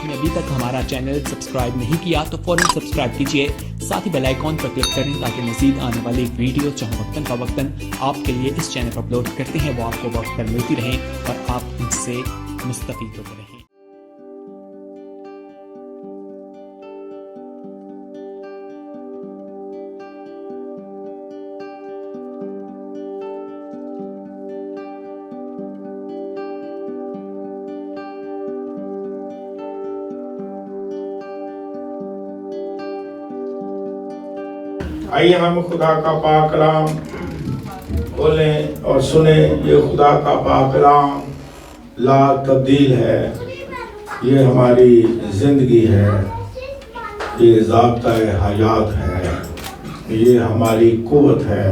آپ نے ابھی تک ہمارا چینل سبسکرائب نہیں کیا تو فوراً سبسکرائب کیجئے، ساتھ ہی بیل آئیکن پر کلک کریں تاکہ مزید آنے والی ویڈیو جہاں وقتاً فوقتاً آپ کے لیے اس چینل پر اپلوڈ کرتے ہیں وہ آپ کو وقت پر ملتی رہیں اور آپ ان سے مستفید ہوتے رہیں۔ آئیے ہم خدا کا پاک کلام کھولیں اور سنیں۔ یہ خدا کا پاک کلام لا تبدیل ہے، یہ ہماری زندگی ہے، یہ ضابطۂ حیات ہے، یہ ہماری قوت ہے،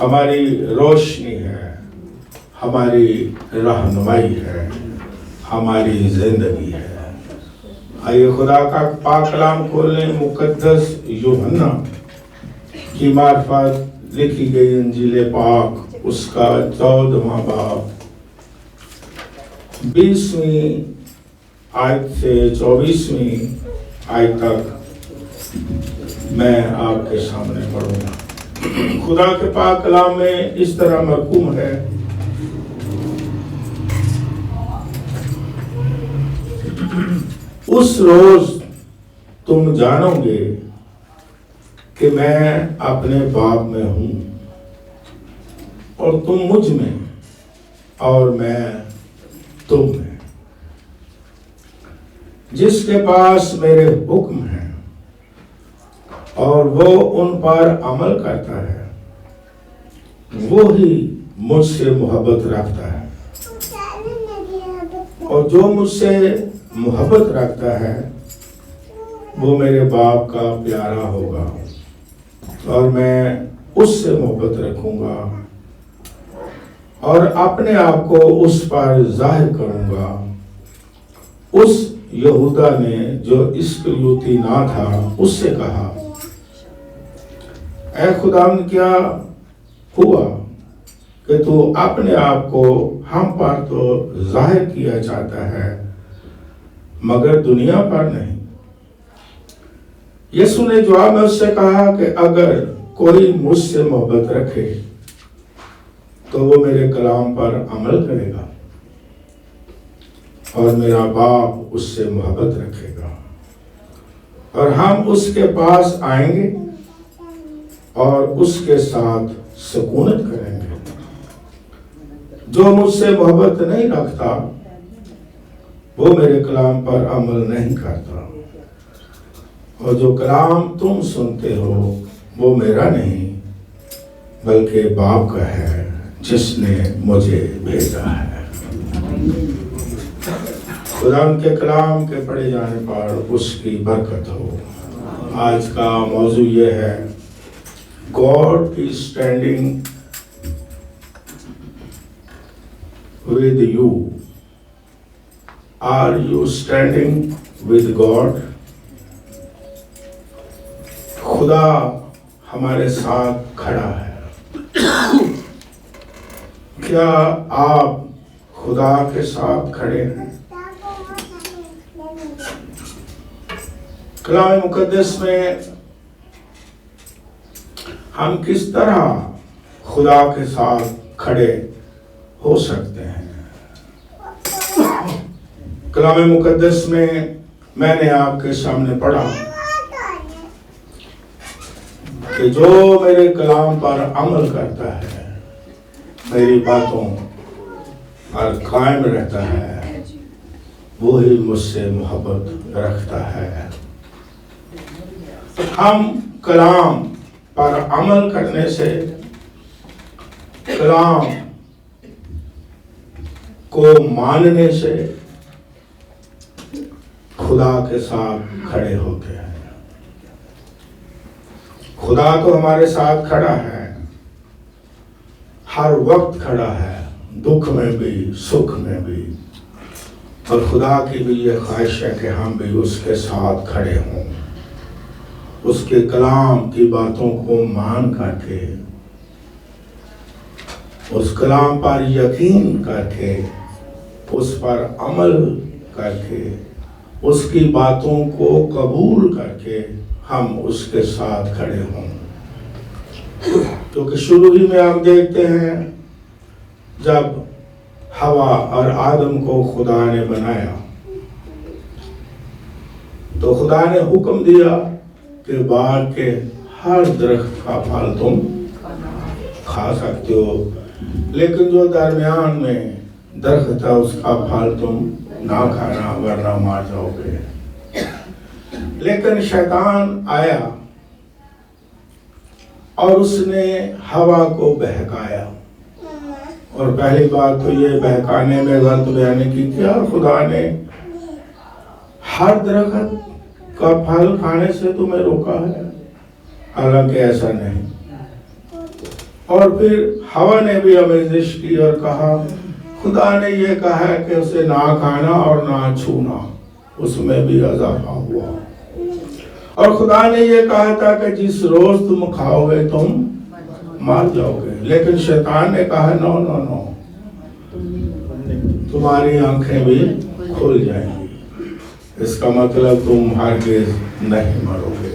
ہماری روشنی ہے، ہماری رہنمائی ہے، ہماری زندگی ہے۔ آئیے خدا کا پاک کلام کھولیں۔ مقدس یوحنا کی معرفت لکھی گئی انجیل پاک، اس کا 14واں باب 20ویں آیت سے 24ویں آیت تک میں آپ کے سامنے پڑھوں گا۔ خدا کے پاک کلام میں اس طرح مرقوم ہے، اس روز تم جانو گے کہ میں اپنے باپ میں ہوں اور تم مجھ میں اور میں تم میں۔ جس کے پاس میرے حکم ہیں اور وہ ان پر عمل کرتا ہے وہی مجھ سے محبت رکھتا ہے، اور جو مجھ سے محبت رکھتا ہے وہ میرے باپ کا پیارا ہوگا اور میں اس سے محبت رکھوں گا اور اپنے آپ کو اس پر ظاہر کروں گا۔ اس یہودا نے جو اسکریوتی نہ تھا اس سے کہا، اے خداوند، کیا ہوا کہ تو اپنے آپ کو ہم پر تو ظاہر کیا چاہتا ہے مگر دنیا پر نہیں؟ یسوع نے جواب میں اس سے کہا کہ اگر کوئی مجھ سے محبت رکھے تو وہ میرے کلام پر عمل کرے گا اور میرا باپ اس سے محبت رکھے گا اور ہم اس کے پاس آئیں گے اور اس کے ساتھ سکونت کریں گے۔ جو مجھ سے محبت نہیں رکھتا وہ میرے کلام پر عمل نہیں کرتا، اور جو کلام تم سنتے ہو وہ میرا نہیں بلکہ باپ کا ہے جس نے مجھے بھیجا ہے۔ خدا ان کے کلام کے پڑھے جانے پر اس کی برکت ہو۔ آج کا موضوع یہ ہے، God is standing with you. Are you standing with God? خدا ہمارے ساتھ کھڑا ہے۔ کیا آپ خدا کے ساتھ کھڑے ہیں؟ کلام مقدس میں ہم کس طرح خدا کے ساتھ کھڑے ہو سکتے ہیں؟ کلام مقدس میں نے آپ کے سامنے پڑھا کہ جو میرے کلام پر عمل کرتا ہے، میری باتوں پر قائم رہتا ہے، وہی مجھ سے محبت رکھتا ہے۔ ہم کلام پر عمل کرنے سے، کلام کو ماننے سے خدا کے ساتھ کھڑے ہوتے ہیں۔ خدا تو ہمارے ساتھ کھڑا ہے، ہر وقت کھڑا ہے، دکھ میں بھی سکھ میں بھی، اور خدا کی بھی یہ خواہش ہے کہ ہم بھی اس کے ساتھ کھڑے ہوں، اس کے کلام کی باتوں کو مان کر کے، اس کلام پر یقین کر کے، اس پر عمل کر کے اس کی باتوں کو قبول کر کے ہم اس کے ساتھ کھڑے ہوں. کیونکہ شروع ہی میں آپ دیکھتے ہیں جب حوا اور آدم کو خدا نے بنایا تو خدا نے حکم دیا کہ باغ کے ہر درخت کا پھل تم کھا سکتے ہو، لیکن جو درمیان میں درخت ہے اس کا پھل تم نہ کھانا ورنہ مار جاؤ گے. لیکن شیطان آیا اور اس نے ہوا کو بہکایا، اور پہلی بات تو یہ بہکانے میں غلط بیانی کی، کیا خدا نے ہر درخت کا پھل کھانے سے تمہیں روکا ہے؟ حالانکہ ایسا نہیں. اور پھر ہوا نے بھی آمیزش کی اور کہا خدا نے یہ کہا ہے کہ اسے نہ کھانا اور نہ چھونا، اس میں بھی اضافہ ہوا. اور خدا نے یہ کہا تھا کہ جس روز تم کھاؤ گے تم مار جاؤ گے، لیکن شیطان نے کہا نو نو نو، تمہاری آنکھیں بھی کھل جائیں گی، اس کا مطلب تم ہرگز نہیں مرو گے.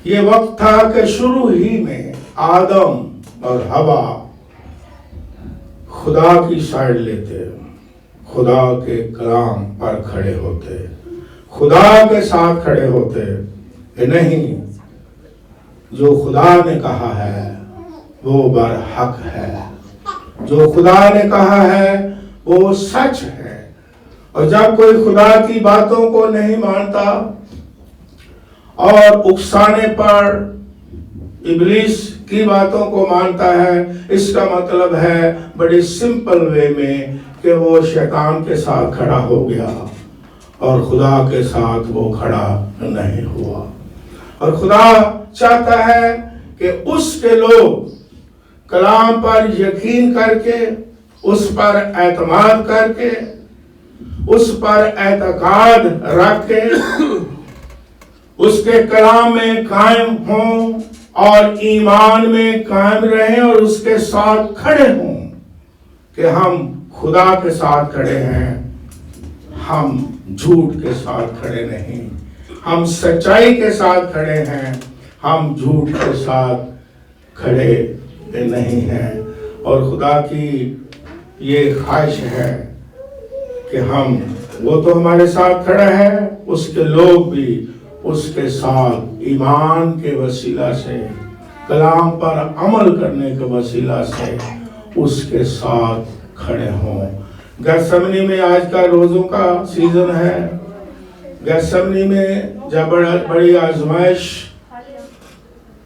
یہ وقت تھا کہ شروع ہی میں آدم اور حوا خدا کی سائیڈ لیتے، خدا کے کلام پر کھڑے ہوتے، خدا کے ساتھ کھڑے ہوتے کہ نہیں، جو خدا نے کہا ہے وہ برحق ہے، جو خدا نے کہا ہے وہ سچ ہے. اور جب کوئی خدا کی باتوں کو نہیں مانتا اور اکسانے پر ابلیس کی باتوں کو مانتا ہے، اس کا مطلب ہے بڑی سمپل وے میں کہ وہ شیطان کے ساتھ کھڑا ہو گیا اور خدا کے ساتھ وہ کھڑا نہیں ہوا. اور خدا چاہتا ہے کہ اس کے لوگ کلام پر یقین کر کے، اس پر اعتماد کر کے، اس پر اعتقاد رکھ کے اس کے کلام میں قائم ہوں اور ایمان میں قائم رہیں اور اس کے ساتھ کھڑے ہوں کہ ہم خدا کے ساتھ کھڑے ہیں، ہم جھوٹ کے ساتھ کھڑے نہیں، ہم سچائی کے ساتھ کھڑے ہیں، ہم جھوٹ کے ساتھ کھڑے نہیں ہیں. اور خدا کی یہ خواہش ہے کہ ہم، وہ تو ہمارے ساتھ کھڑا ہے، اس کے لوگ بھی اس کے ساتھ ایمان کے وسیلہ سے، کلام پر عمل کرنے کے وسیلہ سے اس کے ساتھ کھڑے ہوں. گیتسمنی میں آج کا روزوں کا سیزن ہے. گیتسمنی میں جب بڑی آزمائش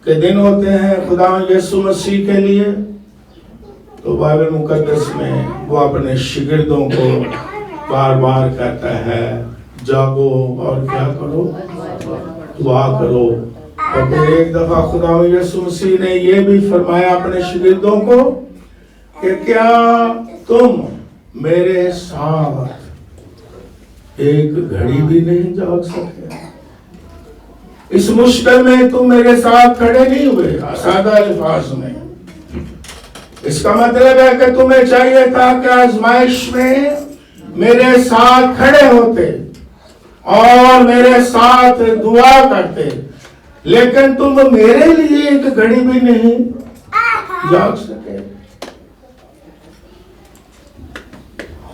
کے دن ہوتے ہیں خدا یسوع مسیح کے لیے، تو بائبل مقدس میں وہ اپنے شاگردوں کو بار بار کہتا ہے جاگو اور کیا کرو، دعا کرو. اور پھر ایک دفعہ خدا یسوع مسیح نے یہ بھی فرمایا اپنے شاگردوں کو کہ کیا تم میرے ساتھ ایک گھڑی بھی نہیں جاگ سکے؟ اس مشکل میں تم میرے ساتھ کھڑے نہیں ہوئے. سادہ الفاظ میں اس کا مطلب ہے کہ تمہیں چاہیے تھا کہ آزمائش میں میرے ساتھ کھڑے ہوتے اور میرے ساتھ دعا کرتے، لیکن تم میرے لیے ایک گھڑی بھی نہیں جاگ سکے.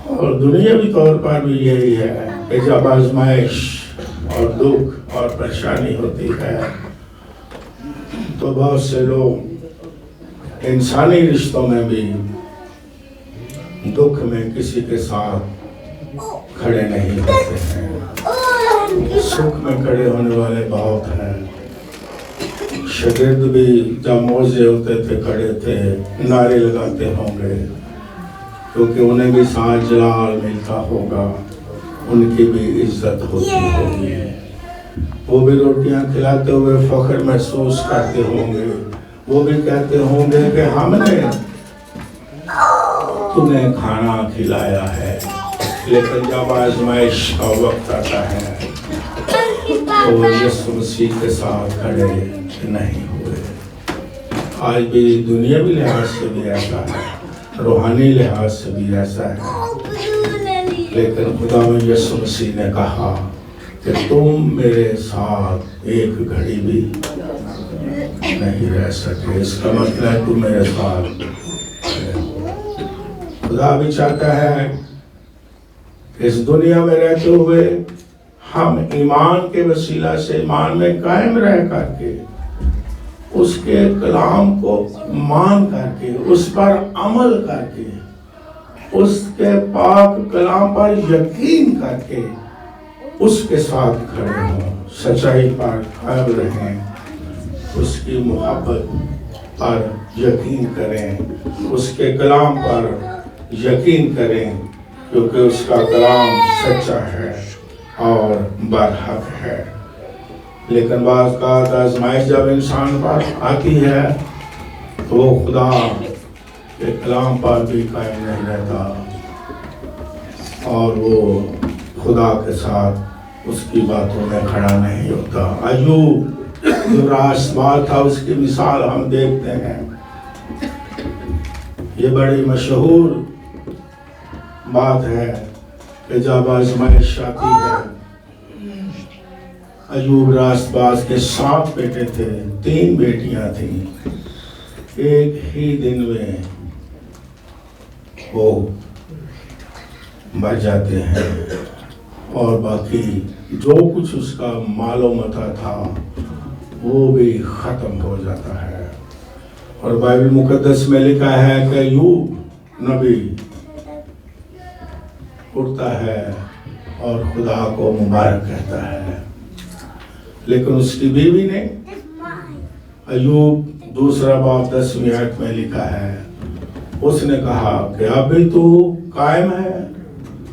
اور دنیاوی طور پر بھی یہی ہے کہ جب آزمائش اور دکھ اور پریشانی ہوتی ہے تو بہت سے لوگ انسانی رشتوں میں بھی دکھ میں کسی کے ساتھ کھڑے نہیں ہوتے ہیں، سکھ میں کھڑے ہونے والے بہت ہیں. شاگرد بھی جب موزے ہوتے تھے کھڑے تھے، نعرے لگاتے ہوں گے کیونکہ انہیں بھی ساتھ جلال ملتا ہوگا، ان کی بھی عزت ہوتی ہوگی، وہ بھی روٹیاں کھلاتے ہوئے فخر محسوس کرتے ہوں گے، وہ بھی کہتے ہوں گے کہ ہم نے تمہیں کھانا کھلایا ہے. لیکن جب آزمائش کا وقت آتا ہے تو وہ یسوع مسیح کے ساتھ کھڑے نہیں ہوئے. آج بھی دنیاوی لحاظ سے بھی ایسا ہے، روحانی لحاظ سے بھی ایسا ہے. لیکن خدا میں یسوع مسیح نے کہا کہ تم میرے ساتھ ایک گھڑی بھی نہیں رہ سکے. اس کا مطلب ہے تم میرے ساتھ. خدا بھی چاہتا ہے اس دنیا میں رہتے ہوئے ہم ایمان کے وسیلہ سے ایمان میں قائم رہ کر کے اس کے کلام کو مان کر کے اس پر عمل کر کے اس کے پاک کلام پر یقین کر کے اس کے ساتھ کھڑے ہوں, سچائی پر قائم رہیں, اس کی محبت پر یقین کریں, اس کے کلام پر یقین کریں, کیونکہ اس کا کلام سچا ہے اور برحق ہے. لیکن بعض کا آزمائش جب انسان پر آتی ہے تو وہ خدا کے کلام پر بھی قائم نہیں رہتا اور وہ خدا کے ساتھ اس کی باتوں میں کھڑا نہیں ہوتا. ایوب جو راست بات تھا اس کی مثال ہم دیکھتے ہیں. یہ بڑی مشہور بات ہے کہ جب آزمائش آتی ہے, ایوب راست باز کے 7 بیٹے تھے, 3 بیٹیاں تھیں, ایک ہی دن میں وہ مر جاتے ہیں اور باقی جو کچھ اس کا مال و متاع تھا وہ بھی ختم ہو جاتا ہے. اور بائبل مقدس میں لکھا ہے کہ ایوب نبی اٹھتا ہے اور خدا کو مبارک کہتا ہے, لیکن اس کی بیوی نے, ایوب 2 باب 10 آیت میں لکھا ہے, اس نے کہا کہ ابھی تو قائم ہے.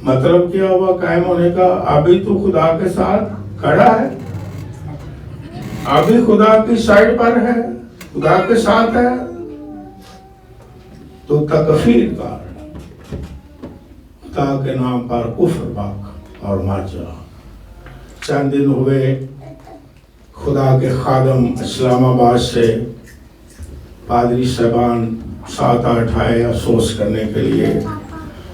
مطلب کیا ہوا قائم ہونے کا؟ ابھی تو خدا کے ساتھ کھڑا ہے, ابھی خدا کی سائڈ پر ہے, خدا کے ساتھ ہے, تو تکفیر کر, خدا کے نام پر کفر بک اور مر جا. چند دن ہوئے خدا کے خادم اسلام آباد سے پادری صاحبان 7-8 آئے افسوس کرنے کے لیے,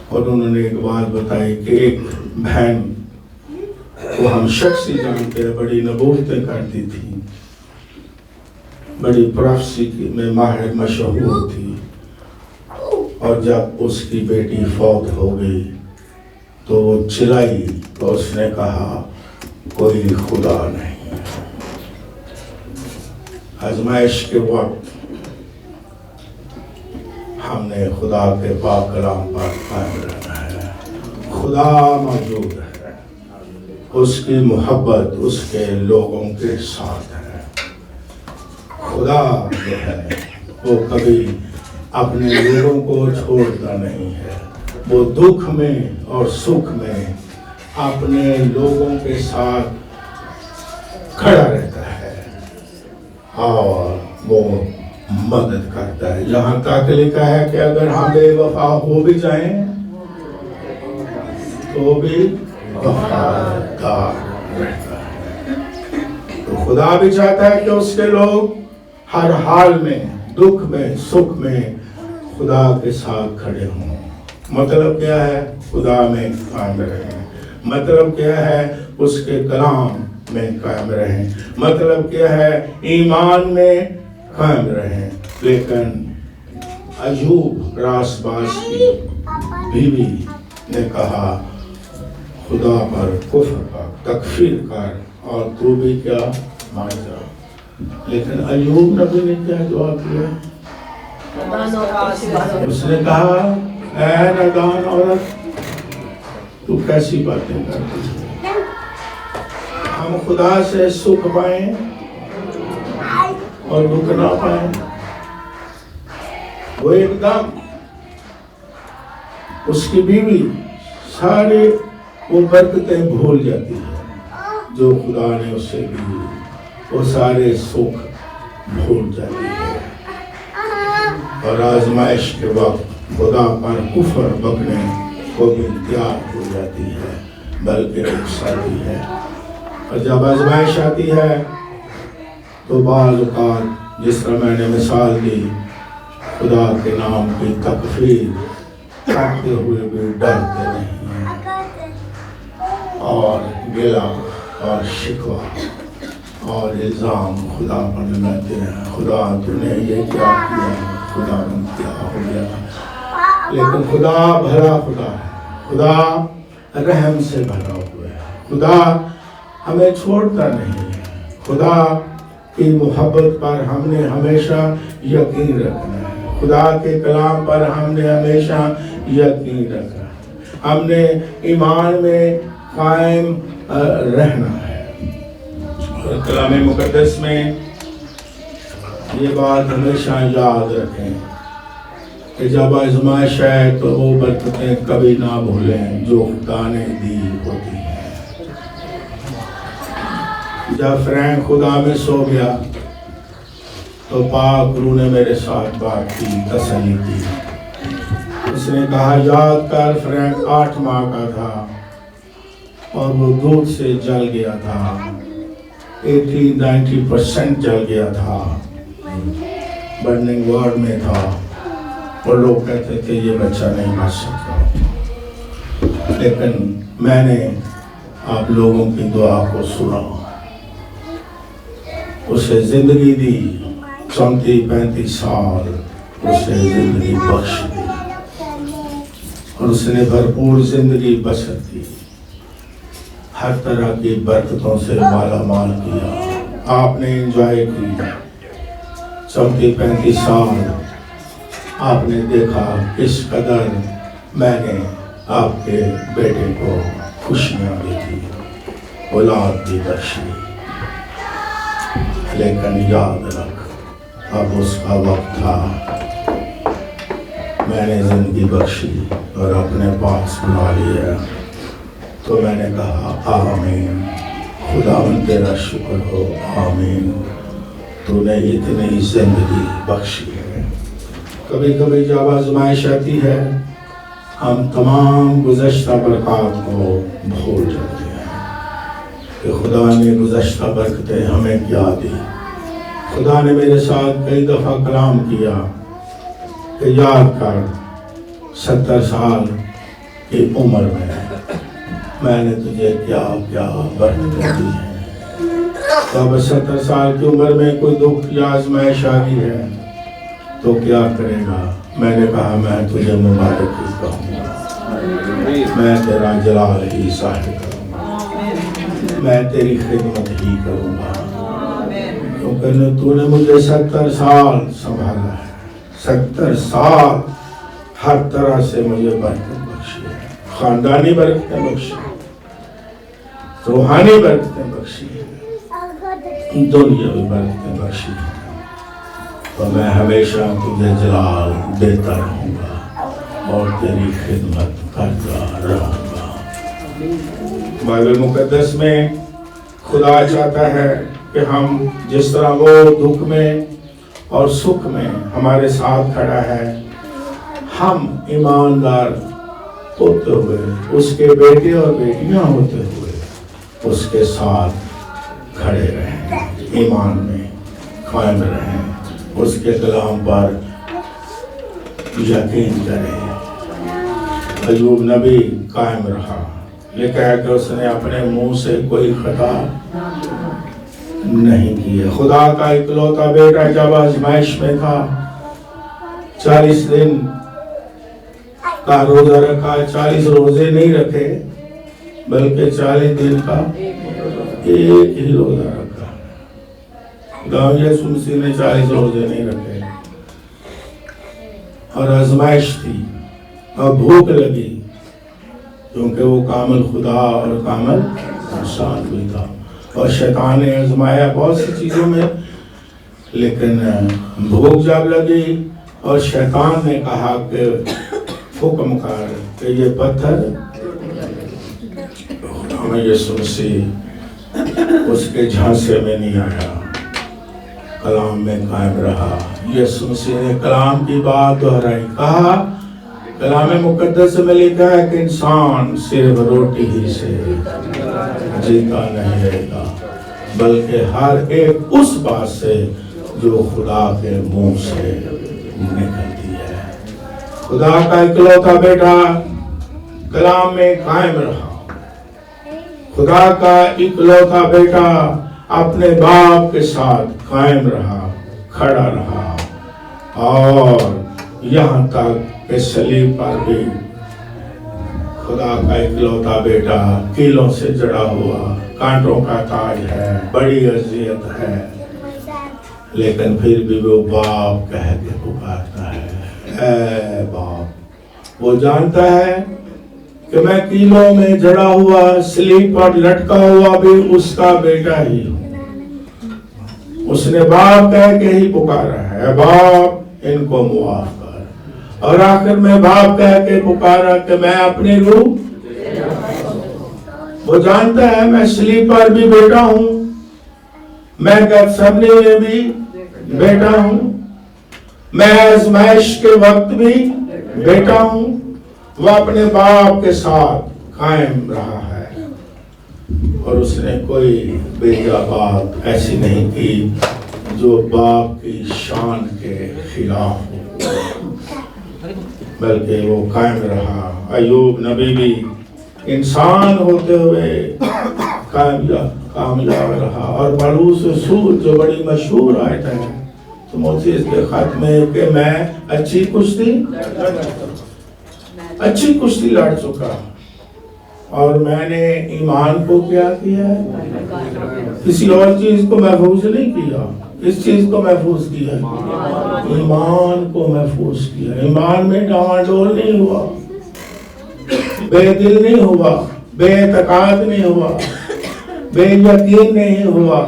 اور انہوں نے ایک بات بتائی کہ ایک بہن وہ ہم شخصی جانتے ہیں بڑی نبوتیں کرتی تھی, بڑی پروفیسی میں ماہر مشہور تھی, اور جب اس کی بیٹی فوت ہو گئی تو وہ چلائی تو اس نے کہا کوئی خدا نہیں. آزمائش کے وقت ہم نے خدا کے پاک کلام پر قائم رہنا ہے. خدا موجود ہے, اس کی محبت اس کے لوگوں کے ساتھ ہے. خدا جو ہے وہ کبھی اپنے لوگوں کو چھوڑتا نہیں ہے, وہ دکھ میں اور سکھ میں اپنے لوگوں کے ساتھ کھڑا رہتا ہے اور وہ مدد کرتا ہے. یہاں تک لکھا ہے کہ اگر ہم بے وفا ہو بھی جائیں تو بھی وفادار رہتا ہے. تو خدا بھی چاہتا ہے کہ اس کے لوگ ہر حال میں, دکھ میں, سکھ میں خدا کے ساتھ کھڑے ہوں. مطلب کیا ہے؟ خدا میں قائم رہیں. مطلب کیا ہے؟ اس کے کلام میں قائم رہیں. مطلب کیا ہے؟ ایمان میں قائم رہیں. لیکن ایوب راست باز کی بیوی نے کہا خدا پر کفر کر, تکفیر کر, اور تو بھی کیا مار جا. لیکن ایوب نبی نے کیا جواب دیا؟ اس نے کہا اے نادان عورت, تو کیسی باتیں کرتی ہے؟ ہم خدا سے سکھ پائیں اور دکھ نہ پائیں. وہ ایک دم اس کی بیوی سارے وہ برکتیں بھول جاتی ہے جو خدا نے اسے دی, وہ سارے سکھ بھول جاتی ہے, اور آزمائش کے وقت خدا پر کفر بکنے کو بھی تیار ہو جاتی ہے, بلکہ اکساتی ہے. اور جب آزمائش آتی ہے تو بعض اوقات جس طرح میں نے مثال دی, خدا کے نام کی تکفیر کرتے ہوئے بھی ڈرتے نہیں ہیں. اور گلا اور شکوہ اور الزام خدا پر لگاتے ہیں. خدا تو نے یہ کیا کیا, خدا کیا ہو گیا. لیکن خدا بھلا خدا ہے, خدا رحم سے بھرا ہوا ہے, خدا ہمیں چھوڑتا نہیں ہے. خدا کی محبت پر ہم نے ہمیشہ یقین رکھنا ہے. خدا کے کلام پر ہم نے ہمیشہ یقین رکھنا ہے. ہم نے ایمان میں قائم رہنا ہے. اور کلام مقدس میں یہ بات ہمیشہ یاد رکھیں کہ جب آزمائش ہے تو وہ برکتیں کبھی نہ بھولیں جو خدا نے دی ہوتی ہیں. جب فرینک خدا میں سو گیا تو پاک روح نے میرے ساتھ بات کی, تسلی کی. اس نے کہا یاد کر فرینک 8 ماہ کا تھا اور وہ دودھ سے جل گیا تھا, 80-90% جل گیا تھا, برننگ وارڈ میں تھا, اور لوگ کہتے تھے یہ بچہ نہیں بچ سکتا. لیکن میں نے آپ لوگوں کی دعا کو سنا, اسے زندگی دی, 34-35 سال اسے زندگی بخش دی, اور اس نے بھرپور زندگی بسر کی, ہر طرح کی برکتوں سے مالا مال کیا. آپ نے انجوائے کی 34-35 سال. آپ نے دیکھا کس قدر میں نے آپ کے بیٹے کو خوشیاں بھی دی, اولاد بھی بخشی. لیکن یاد رکھ اب اس کا وقت تھا. میں نے زندگی بخشی اور اپنے پاس بنا لیا. تو میں نے کہا آمین, خداوند تیرا شکر ہو, آمین, تو نے اتنی زندگی بخشی ہے. کبھی کبھی جب آزمائش آتی ہے ہم تمام گزشتہ برکات کو بھول جاتے ہیں کہ خدا نے گزشتہ برکتیں ہمیں کیا دی. خدا نے میرے ساتھ کئی دفعہ کلام کیا کہ یاد کر 70 سال کی عمر میں نے تجھے کیا کیا برکتیں دی ہیں. اب 70 سال کی عمر میں کوئی دکھ یا آزمائش آ گئی ہے تو کیا کرے گا؟ میں نے کہا میں تجھے مبارک ہی کہوں گا, میں تیرا جلال ہی ظاہر کروں گا, میں تیری خدمت ہی کروں گا, کیونکہ تو نے مجھے 70 سال سنبھالا ہے. 70 سال ہر طرح سے مجھے برکت بخشی ہے, خاندانی برکتیں بخشی, روحانی برکتیں بخشی, دنیاوی برکتیں بخشی. اور میں ہمیشہ تجھے جلال دیتا رہوں گا اور تیری خدمت کرتا رہوں گا. بائبل مقدس میں خدا چاہتا ہے کہ ہم جس طرح وہ دکھ میں اور سکھ میں ہمارے ساتھ کھڑا ہے, ہم ایماندار ہوتے ہوئے, اس کے بیٹے اور بیٹیاں ہوتے ہوئے اس کے ساتھ کھڑے رہیں, ایمان میں قائم رہیں, اس کے کلام پر یقین کریں. ایوب نبی قائم رہا, لکھا ہے کہ اس نے اپنے منہ سے کوئی خطا نہیں کی. خدا کا اکلوتا بیٹا جب آزمائش میں تھا 40 دن کا روزہ رکھا, 40 روزے نہیں رکھے بلکہ 40 دن کا ایک ہی روزہ رکھا. خداوند یسوع مسیح نے 40 روزے نہیں رکھے, اور آزمائش تھی اور بھوک لگی, کیونکہ وہ کامل خدا اور کامل انسان بھی تھا. اور شیطان نے آزمایا بہت سی چیزوں میں, لیکن بھوک جب لگی اور شیطان نے کہا کہ حکم کر کہ یہ پتھر, ہمیں یسوع مسیح اس کے جھانسے میں نہیں آیا, کلام میں قائم رہا. یسوع مسیح نے کلام کی بات دہرائی, کہا کلام مقدس میں لکھا ہے کہ انسان صرف روٹی ہی سے جیتا نہیں رہے گا بلکہ ہر ایک اس بات سے جو خدا کے منہ سے نکلتی ہے. خدا کا اکلوتا بیٹا کلام میں قائم رہا, خدا کا اکلوتا بیٹا اپنے باپ کے ساتھ قائم رہا، کھڑا رہا، اور یہاں تک کہ صلیب پر بھی خدا کا اکلوتا بیٹا کیلوں سے جڑا ہوا، کانٹوں کا تاج ہے، بڑی اذیت ہے، لیکن پھر بھی وہ باپ کہہ کے پکارتا ہے، اے باپ۔ وہ جانتا ہے کہ میں کیلوں میں جڑا ہوا، صلیب پر لٹکا ہوا بھی اس کا بیٹا ہی ہوں۔ اس نے باپ کہہ کے ہی پکارا ہے، باپ ان کو معاف کر، اور آخر میں باپ کہہ کے پکارا کہ میں اپنی روح۔ وہ جانتا ہے میں صلیب پر بھی بیٹا ہوں، میں گتسمنی میں بھی بیٹا ہوں، میں آزمائش کے وقت بھی بیٹا ہوں۔ وہ اپنے باپ کے ساتھ قائم رہا ہے، اور اس نے کوئی بیجا بات ایسی نہیں کی جو باپ کی شان کے خلاف ہو، بلکہ وہ قائم رہا۔ ایوب نبی بھی انسان ہوتے ہوئے کامیاب رہا، اور پالوس رسول جو بڑی مشہور آیت ہے تیموتھیوس کے خط میں کہ میں اچھی کشتی لڑ چکا، اور میں نے ایمان کو کیا کیا ہے، کسی اور چیز کو محفوظ نہیں کیا، اس چیز کو محفوظ کیا، ایمان کو محفوظ کیا۔ ایمان میں ڈاواڈول نہیں ہوا، بے دل نہیں ہوا، بے اعتقاد نہیں ہوا، بے یقین نہیں ہوا،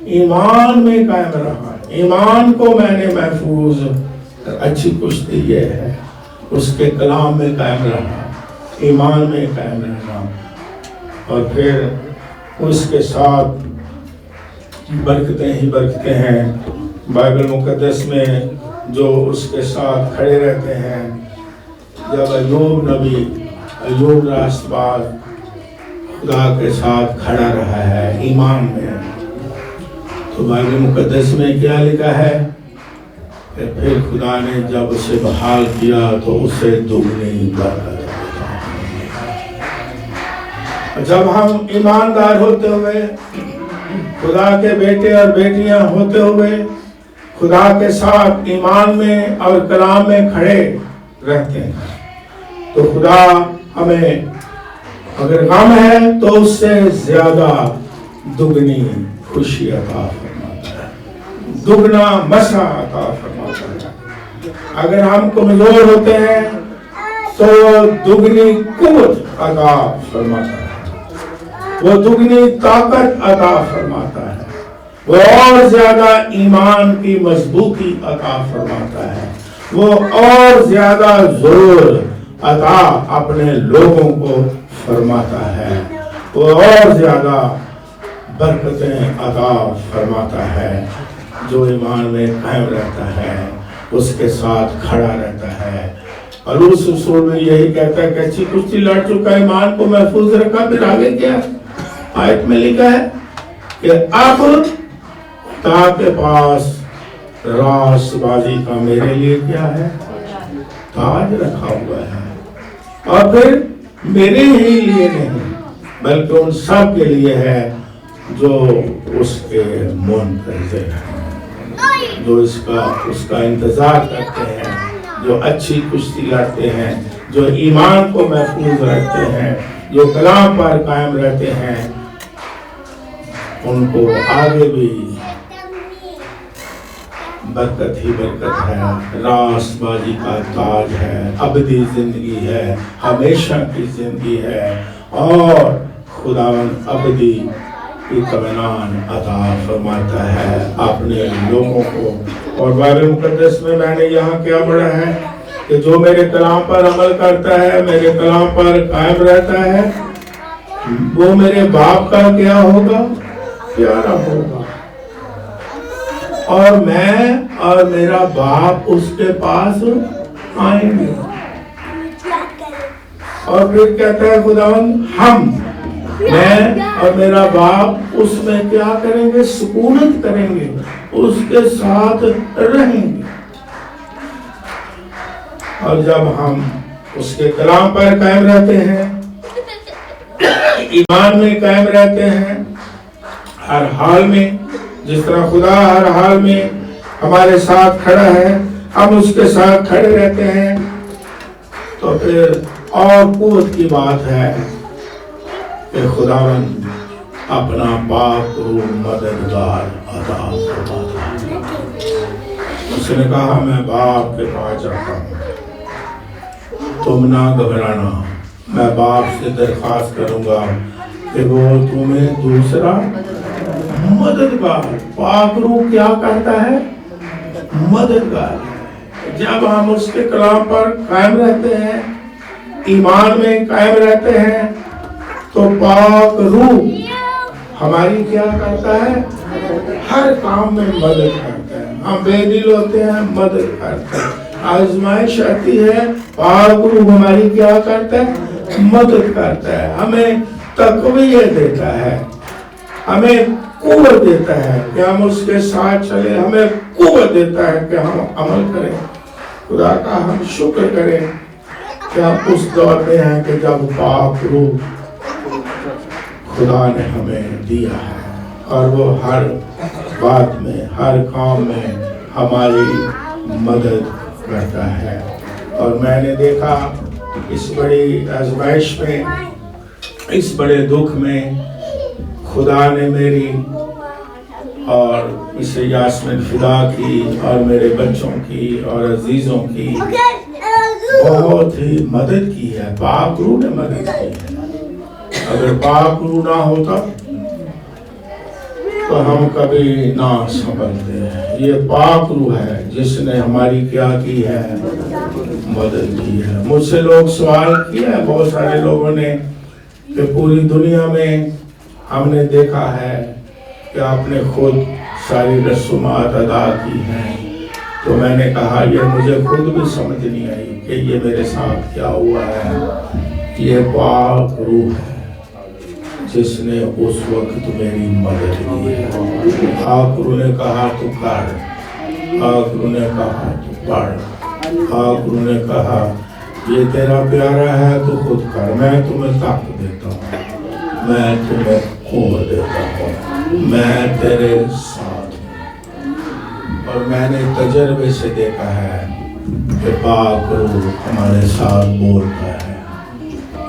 ایمان میں قائم رہا۔ ایمان کو میں نے محفوظ، اچھی کشتی یہ ہے، اس کے کلام میں قائم رہا، ایمان میں قائم رہنا، اور پھر اس کے ساتھ برکتیں ہی برکتیں ہیں۔ بائبل مقدس میں جو اس کے ساتھ کھڑے رہتے ہیں، جب ایوب راست باز خدا کے ساتھ کھڑا رہا ہے ایمان میں، تو بائبل مقدس میں کیا لکھا ہے کہ پھر خدا نے جب اسے بحال کیا تو اسے دگنی برکت۔ جب ہم ایماندار ہوتے ہوئے، خدا کے بیٹے اور بیٹیاں ہوتے ہوئے خدا کے ساتھ ایمان میں اور کلام میں کھڑے رہتے ہیں، تو خدا ہمیں اگر غم ہے تو اس سے زیادہ دگنی خوشی عطا فرماتا ہے، دگنا مسا عطا فرماتا ہے۔ اگر ہم کمزور ہوتے ہیں تو دگنی قوت عطا فرماتا ہے، وہ دگنی طاقت عطا فرماتا ہے، وہ اور زیادہ ایمان کی مضبوطی عطا فرماتا ہے، وہ اور زیادہ زور عطا اپنے لوگوں کو فرماتا ہے، وہ اور زیادہ برکتیں عطا فرماتا ہے۔ جو ایمان میں قائم رہتا ہے، اس کے ساتھ کھڑا رہتا ہے۔ اور اس رسول میں یہی کہتا ہے کہ اچھی کشتی لڑ چکا، ایمان کو محفوظ رکھا۔ پھر آگے کیا آیت میں لکھا ہے کہ اب خدا کے پاس راست بازی کا میرے لیے کیا ہے، تاج رکھا ہوا ہے، اور پھر میرے ہی لیے نہیں بلکہ ان سب کے لیے ہے جو اس کے منتظر ہیں، جو اس کا انتظار کرتے ہیں، جو اچھی کشتی لڑتے ہیں، جو ایمان کو محفوظ رکھتے ہیں، جو کلام پر قائم رہتے ہیں۔ ان کو آگے بھی برکت ہی برکت ہے، راست بازی کا تاج ہے، ابدی زندگی ہے، ہمیشہ کی زندگی ہے، اور خداوند ابدی اطمینان عطا فرماتا ہے اپنے لوگوں کو۔ اور بائبل مقدس میں نے یہاں کیا پڑھا ہے کہ جو میرے کلام پر عمل کرتا ہے، میرے کلام پر قائم رہتا ہے، وہ میرے باپ کا کیا ہوگا، پیارا ہوگا، اور میں اور میرا باپ اس کے پاس آئیں گے۔ اور پھر کہتا ہے خداوند ہم، میں اور میرا باپ اس میں کیا کریں گے، سکونت کریں گے، اس کے ساتھ رہیں گے۔ اور جب ہم اس کے کلام پر قائم رہتے ہیں ایمان میں قائم رہتے ہیں ہر حال میں. جس طرح خدا ہر حال میں ہمارے ساتھ کھڑا ہے, ہم اس کے ساتھ کھڑے رہتے ہیں, تو پھر اور قوت کی بات ہے کہ خداوند اپنا پاک روح مددگار عطا فرماتا ہے. اس نے کہا میں باپ کے پاس جاتا ہوں, تم نہ گھبرانا, میں باپ سے درخواست کروں گا کہ وہ تمہیں دوسرا مددگار. پاک روح کیا کرتا ہے؟ مددگار. جب ہم اس کے کلام پر قائم رہتے ہیں, ایمان میں قائم رہتے ہیں, تو پاک روح ہماری کیا کرتا ہے؟ ہر کام میں مدد کرتا ہے. ہم بے دل ہوتے ہیں, مدد کرتا ہے. آزمائش آتی ہے, پاک روح ہماری کیا کرتا ہے؟ مدد کرتا ہے. ہمیں تقویت دیتا ہے, ہمیں قوت دیتا ہے کہ ہم اس کے ساتھ چلیں, ہمیں قوت دیتا ہے کہ ہم عمل کریں. خدا کا ہم شکر کریں کہ ہم اس دور میں ہیں کہ جب پاک روح خدا نے ہمیں دیا ہے, اور وہ ہر بات میں, ہر کام میں ہماری مدد کرتا ہے. اور میں نے دیکھا اس بڑی آزمائش میں, اس بڑے دکھ میں خدا نے میری اور اسے یاسمین فدا کی اور میرے بچوں کی اور عزیزوں کی بہت ہی مدد کی ہے. پاک روح نے مدد کی ہے. اگر پاک روح نہ ہوتا تو ہم کبھی نہ سنبھلتے ہیں. یہ پاک روح ہے جس نے ہماری کیا کی ہے؟ مدد کی ہے. مجھ سے لوگ سوال کیا ہے, بہت سارے لوگوں نے, کہ پوری دنیا میں ہم نے دیکھا ہے کہ آپ نے خود ساری رسومات ادا کی ہیں. تو میں نے کہا یہ مجھے خود بھی سمجھ نہیں آئی کہ یہ میرے ساتھ کیا ہوا ہے. یہ پاک روح ہے جس نے اس وقت میری مدد کی ہے. پاک روح نے کہا تو کر, پاک روح نے کہا تو پڑھ, پاک روح نے کہا یہ تیرا پیارا ہے تو خود کر, میں تمہیں طاقت دیتا ہوں, میں تمہیں قوت دیتا ہوں, میں تیرے ساتھ ہوں. اور میں نے تجربے سے دیکھا ہے کہ پاک روح ہمارے ساتھ بولتا ہے,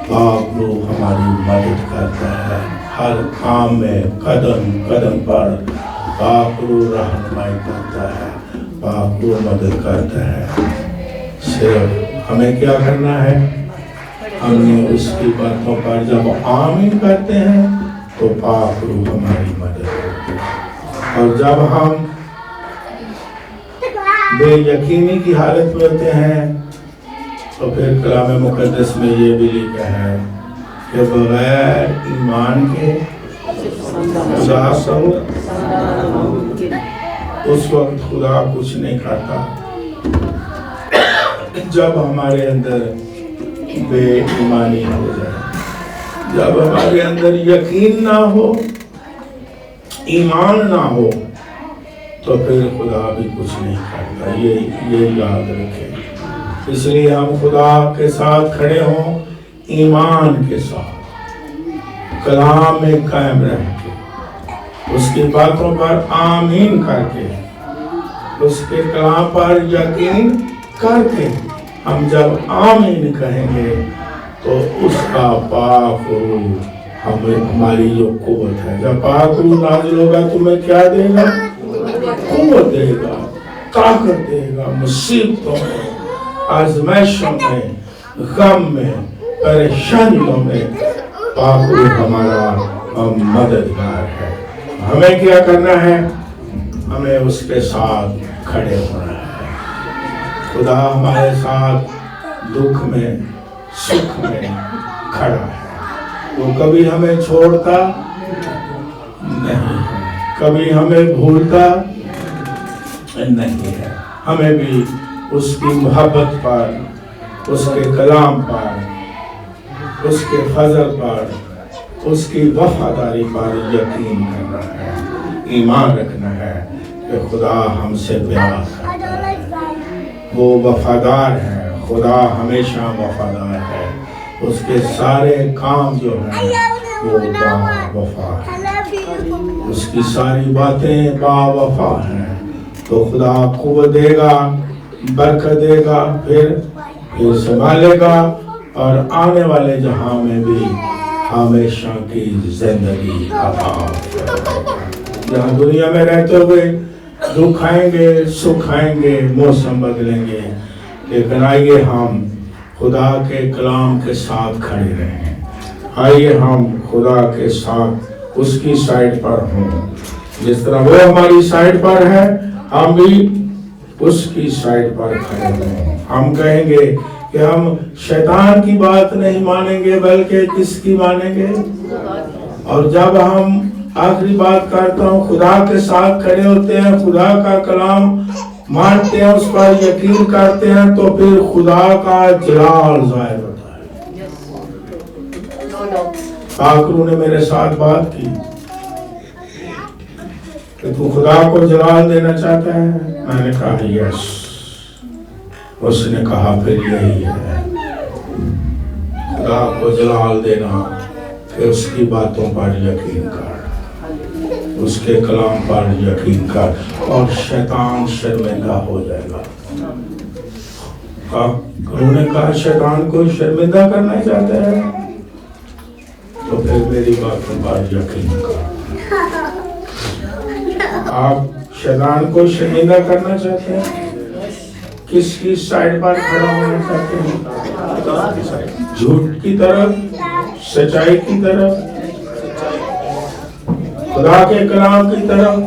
پاک روح ہماری مدد کرتا ہے ہر کام میں, قدم قدم پر پاک روح رہنمائی کرتا ہے, پاک روح مدد کرتا ہے. صرف ہمیں کیا کرنا ہے؟ ہمیں اس کی باتوں پر جب آمین کرتے ہیں تو پاک روح ہماری مدد کرتے ہیں. اور جب ہم بے یقینی کی حالت میں ہوتے ہیں تو پھر کلام مقدس میں یہ بھی لکھا ہے کہ بغیر ایمان کے خدا کو اس وقت خدا کچھ نہیں کرتا. جب ہمارے اندر بے ایمانی ہو جائے, جب ہمارے اندر یقین نہ ہو, ایمان نہ ہو, تو پھر خدا بھی کچھ نہیں کرتا. یہ یاد رکھیں. اس لیے ہم خدا کے ساتھ کھڑے ہوں, ایمان کے ساتھ, کلام میں قائم رہ کے, اس کی باتوں پر آمین کر کے, اس کے کلام پر یقین کر کے ہم جب آمین کہیں گے تو اس کا پاک روح ہماری جو قوت ہے, جب پاک روح نازل ہوگا تمہیں کیا دے گا؟ قوت دے گا, طاقت دے گا. مصیبتوں میں, آزمائشوں میں, غم میں, پریشانیوں میں پاک روح ہمارا مددگار ہے. ہمیں کیا کرنا ہے؟ ہمیں اس کے ساتھ کھڑے ہونا ہے. خدا ہمارے ساتھ دکھ میں, سکھ میں کھڑا ہے. وہ کبھی ہمیں چھوڑتا نہیں, کبھی ہمیں بھولتا نہیں ہے. ہمیں بھی اس کی محبت پر, اس کے کلام پر, اس کے فضل پر, اس کی وفاداری پر یقین کرنا ہے, ایمان رکھنا ہے کہ خدا ہم سے پیار کرتا ہے, وہ وفادار ہے, خدا ہمیشہ وفادار ہے. اس کے سارے کام جو ہیں وہ با وفا ہے، اس کی ساری باتیں با وفا ہیں۔ تو خدا قوت دے گا، برکت دے گا، پھر سنبھالے گا، اور آنے والے جہاں میں بھی ہمیشہ کی زندگی عطا فرمائے۔ یہاں دنیا میں رہتے ہوئے دکھ آئیں گے، سکھ آئیں گے، موسم بدلیں گے، لیکن آئیے ہم خدا کے کلام کے ساتھ کھڑے رہیں، آئیے ہم خدا کے ساتھ اس کی سائٹ پر ہوں، جس طرح وہ ہماری سائٹ پر ہے ہم بھی اس کی سائٹ پر کھڑے ہوں۔ ہم کہیں گے کہ ہم شیطان کی بات نہیں مانیں گے بلکہ کس کی مانیں گے؟ اور جب ہم آخری بات کرتا ہوں خدا کے ساتھ کھڑے ہوتے ہیں، خدا کا کلام مانتے ہیں، اس پر یقین کرتے ہیں، تو پھر خدا کا جلال ظاہر ہوتا ہے۔ پاکرو نے میرے ساتھ بات کی کہ تو خدا کو جلال دینا چاہتا ہے؟ میں نے کہا یس۔ اس نے کہا پھر یہی ہے، خدا کو جلال دینا کہ اس کی باتوں پر یقین کر، اس کے کلام پر یقین کر، اور شیطان شرمندہ ہو جائے گا۔ انہوں نے کہا شیطان کو شرمندہ کرنا چاہتا ہے تو پھر میری باتوں پر یقین کر۔ آپ شیطان کو شرمندہ کرنا چاہتے ہیں؟ کس کی سائڈ پر کھڑا ہونا چاہتے ہیں؟ جھوٹ کی طرف، سچائی کی طرف، خدا کے کلام کی طرف،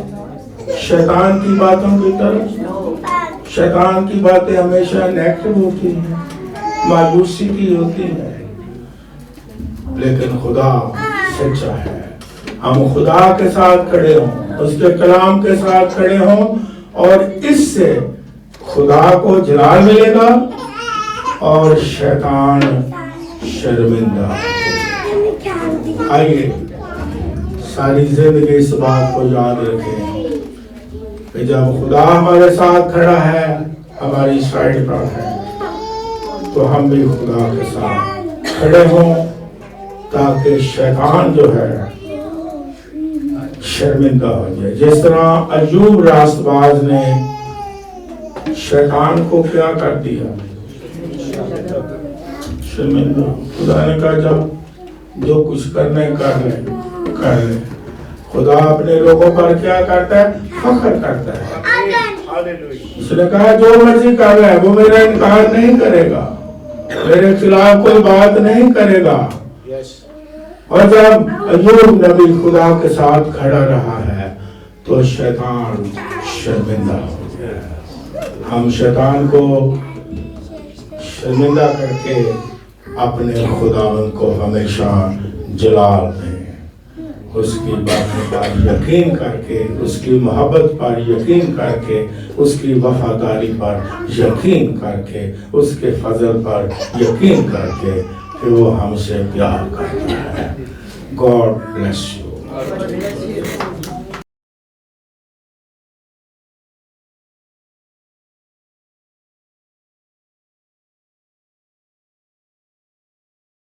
شیطان کی باتوں کی طرف؟ شیطان کی باتیں ہمیشہ نیگیٹو ہوتی ہیں، مایوسی کی ہوتی ہیں، لیکن خدا سچا ہے۔ ہم خدا کے ساتھ کھڑے ہوں، اس کے کلام کے ساتھ کھڑے ہوں، اور اس سے خدا کو جلال ملے گا اور شیطان شرمندہ ہوگا۔ آئیے ساری زندگی اس بات کو یاد رکھیں کہ جب خدا ہمارے ساتھ کھڑا ہے، ہماری سائڈ پر ہے، تو ہم بھی خدا کے ساتھ کھڑے ہوں، تاکہ شیطان جو ہے شرمندہ ہو جائے۔ جس طرح ایوب راست باز نے شیطان کو کیا کر دیا؟ شرمندہ۔ خدا نے کہا جب جو کچھ کرنے کر لے۔ خدا اپنے لوگوں پر کیا کرتا ہے؟ فخر کرتا ہے۔ اس نے کہا جو مرضی کر رہا ہے، وہ میرا انکار نہیں کرے گا، میرے خلاف کوئی بات نہیں کرے گا۔ اور جب ایوب نبی خدا کے ساتھ کھڑا رہا ہے تو شیطان شرمندہ ہو گیا۔ ہم شیطان کو شرمندہ کر کے اپنے خداوند کو ہمیشہ جلال دیں، اس کی باتوں پر یقین کر کے، اس کی محبت پر یقین کر کے، اس کی وفاداری پر یقین کر کے، اس کے فضل پر یقین کر کے کہ وہ ہم سے پیار کرتا ہے۔ God bless you.